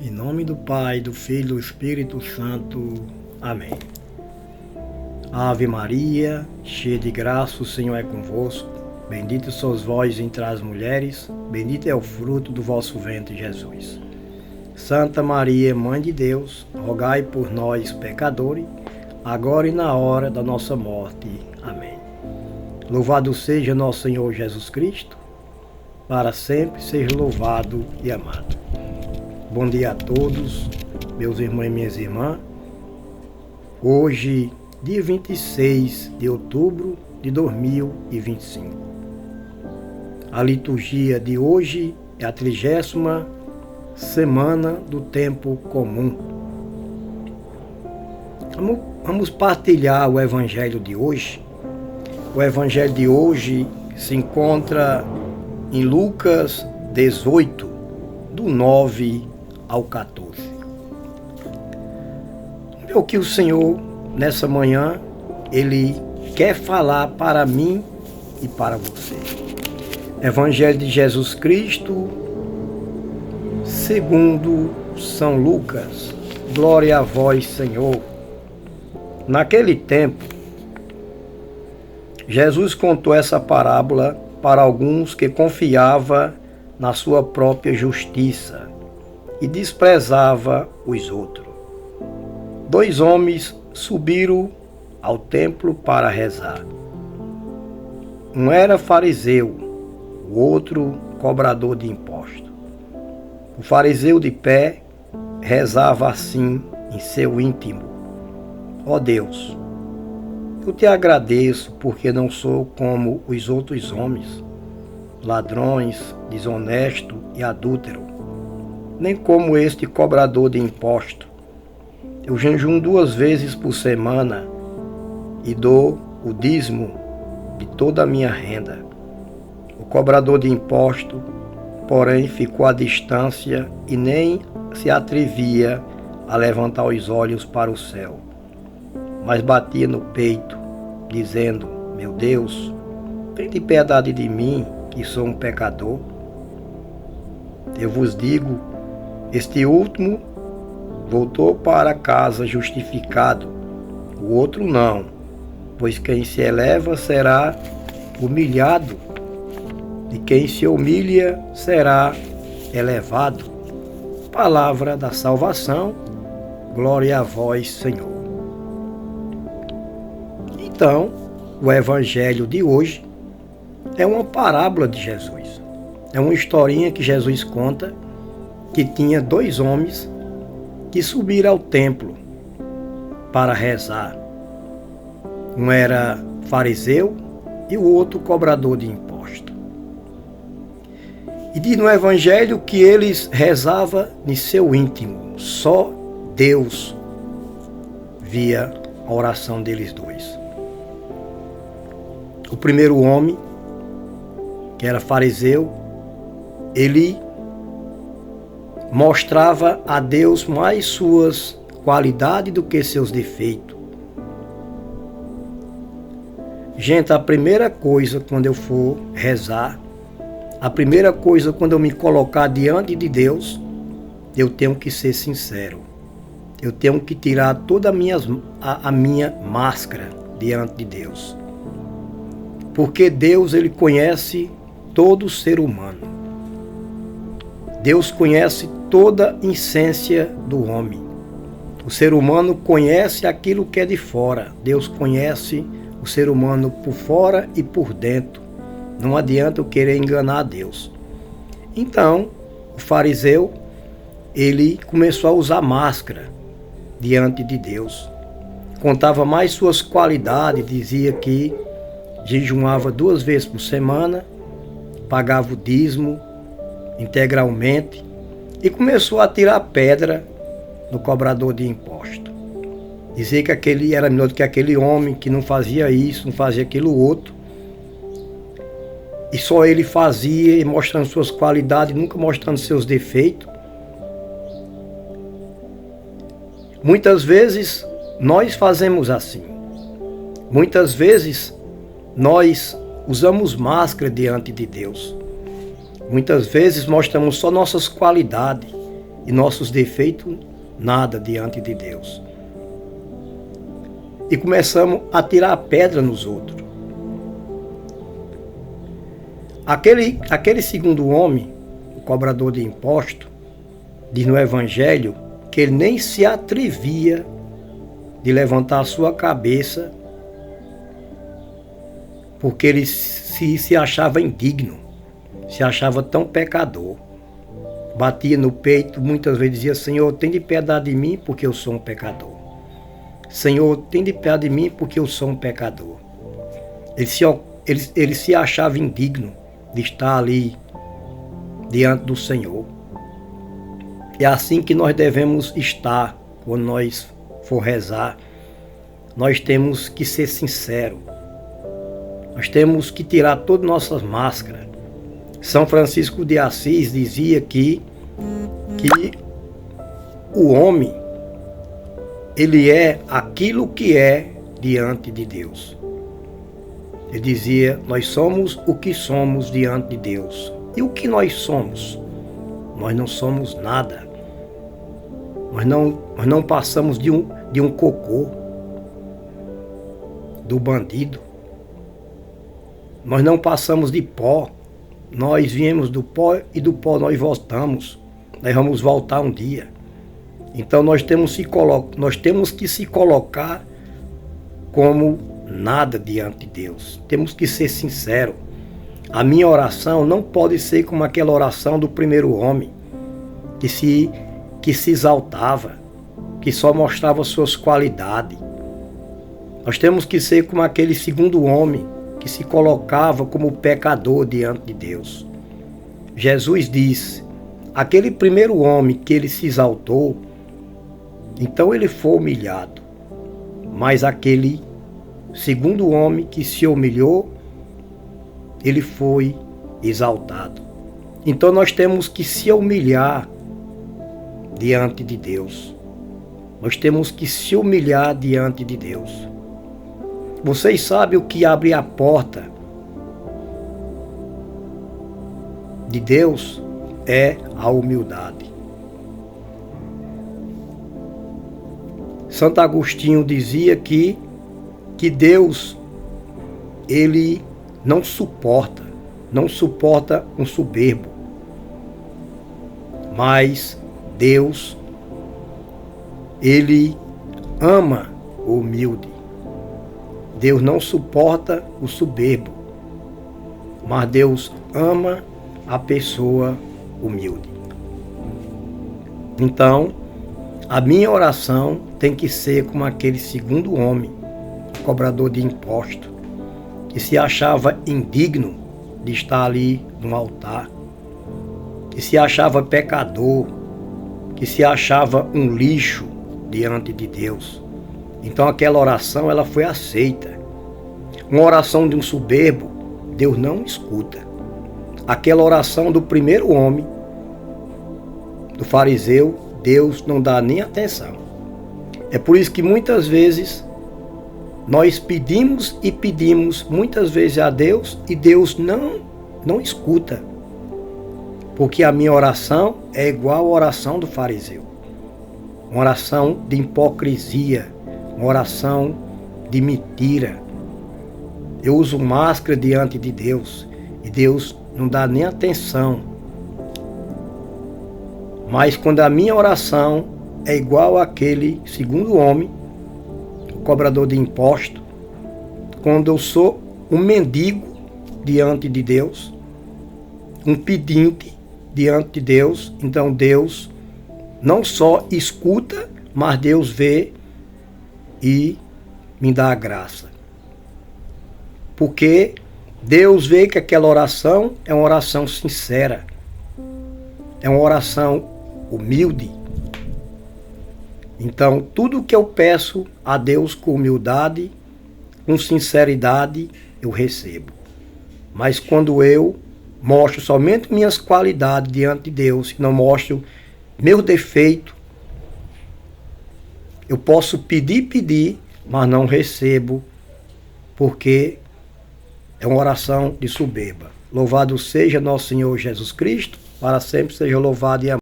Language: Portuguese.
Em nome do Pai, do Filho e do Espírito Santo. Amém. Ave Maria, cheia de graça, o Senhor é convosco. Bendita sois vós entre as mulheres, bendito é o fruto do vosso ventre, Jesus. Santa Maria, Mãe de Deus, rogai por nós, pecadores, agora e na hora da nossa morte. Amém. Louvado seja nosso Senhor Jesus Cristo, para sempre seja louvado e amado. Bom dia a todos, meus irmãos e minhas irmãs. Hoje, dia 26 de outubro de 2025. A liturgia de hoje é a 30ª semana do tempo comum. Vamos partilhar o evangelho de hoje. O evangelho de hoje se encontra em Lucas 18, do 9 ao 14. É o que o Senhor, nessa manhã, Ele quer falar para mim e para você. Evangelho de Jesus Cristo, segundo São Lucas. Glória a vós, Senhor. Naquele tempo, Jesus contou essa parábola para alguns que confiavam na sua própria justiça e desprezava os outros. 2 homens subiram ao templo para rezar. Um era fariseu, o outro cobrador de impostos. O fariseu de pé rezava assim em seu íntimo: ó Deus, eu te agradeço porque não sou como os outros homens, ladrões, desonestos e adúlteros, nem como este cobrador de impostos. Eu jejuo 2 vezes por semana e dou o dízimo de toda a minha renda. O cobrador de impostos, porém, ficou à distância e nem se atrevia a levantar os olhos para o céu, mas batia no peito, dizendo: meu Deus, tende piedade de mim, que sou um pecador. Eu vos digo, este último voltou para casa justificado, o outro não, pois quem se eleva será humilhado, e quem se humilha será elevado. Palavra da salvação, glória a vós, Senhor. Então, o evangelho de hoje é uma parábola de Jesus. É uma historinha que Jesus conta, que tinha 2 homens que subiram ao templo para rezar. Um era fariseu e o outro cobrador de impostos. E diz no evangelho que eles rezavam em seu íntimo. Só Deus via a oração deles 2. O primeiro homem, que era fariseu, ele mostrava a Deus mais suas qualidades do que seus defeitos. Gente, a primeira coisa quando eu for rezar, a primeira coisa quando eu me colocar diante de Deus, eu tenho que ser sincero. Eu tenho que tirar toda a minha máscara diante de Deus. Porque Deus, Ele conhece todo ser humano. Deus conhece toda a essência do homem. O ser humano conhece aquilo que é de fora. Deus conhece o ser humano por fora e por dentro. Não adianta eu querer enganar a Deus. Então, o fariseu, ele começou a usar máscara diante de Deus. Contava mais suas qualidades, dizia que jejuava 2 vezes por semana, pagava o dízimo integralmente e começou a tirar pedra no cobrador de imposto. Dizia que aquele era melhor do que aquele homem, que não fazia isso, não fazia aquilo outro. E só ele fazia, mostrando suas qualidades, nunca mostrando seus defeitos. Muitas vezes nós fazemos assim. Muitas vezes nós usamos máscara diante de Deus. Muitas vezes mostramos só nossas qualidades e nossos defeitos nada diante de Deus. E começamos a tirar pedra nos outros. Aquele segundo homem, o cobrador de imposto, diz no Evangelho que ele nem se atrevia de levantar a sua cabeça porque ele se achava indigno, se achava tão pecador. Batia no peito, muitas vezes dizia: Senhor, tem de piedade de mim porque eu sou um pecador. Senhor, tem de piedade de mim porque eu sou um pecador. Ele se achava indigno de estar ali diante do Senhor. É assim que nós devemos estar quando nós for rezar. Nós temos que ser sinceros. Nós temos que tirar todas as nossas máscaras. São Francisco de Assis dizia que o homem, ele é aquilo que é diante de Deus. Ele dizia: nós somos o que somos diante de Deus. E o que nós somos? Nós não somos nada. Nós não passamos de um cocô, do bandido. Nós não passamos de pó. Nós viemos do pó e do pó nós voltamos. Nós vamos voltar um dia. Então nós temos que se colocar como nada diante de Deus. Temos que ser sinceros. A minha oração não pode ser como aquela oração do primeiro homem, que se exaltava, que só mostrava suas qualidades. Nós temos que ser como aquele segundo homem, que se colocava como pecador diante de Deus. Jesus disse: aquele primeiro homem que ele se exaltou, então ele foi humilhado. Mas aquele segundo homem que se humilhou, ele foi exaltado. Então nós temos que se humilhar diante de Deus. Nós temos que se humilhar diante de Deus. Vocês sabem o que abre a porta de Deus? É a humildade. Santo Agostinho dizia que Deus, ele não suporta um soberbo. Mas Deus, ele ama o humilde. Deus não suporta o soberbo, mas Deus ama a pessoa humilde. Então, a minha oração tem que ser como aquele segundo homem, cobrador de imposto, que se achava indigno de estar ali no altar, que se achava pecador, que se achava um lixo diante de Deus. Então aquela oração, ela foi aceita. Uma oração de um soberbo, Deus não escuta. Aquela oração do primeiro homem, do fariseu, Deus não dá nem atenção. É por isso que muitas vezes nós pedimos e pedimos muitas vezes a Deus e Deus não escuta. Porque a minha oração é igual à oração do fariseu. Uma oração de hipocrisia, uma oração de mentira. Eu uso máscara diante de Deus e Deus não dá nem atenção. Mas quando a minha oração é igual àquele segundo homem, o cobrador de imposto, quando eu sou um mendigo diante de Deus, um pedinte diante de Deus, então Deus não só escuta, mas Deus vê e me dá a graça. Porque Deus vê que aquela oração é uma oração sincera, é uma oração humilde. Então, tudo que eu peço a Deus com humildade, com sinceridade, eu recebo. Mas quando eu mostro somente minhas qualidades diante de Deus, não mostro meu defeito, eu posso pedir, mas não recebo, porque é uma oração de soberba. Louvado seja nosso Senhor Jesus Cristo, para sempre seja louvado e amado.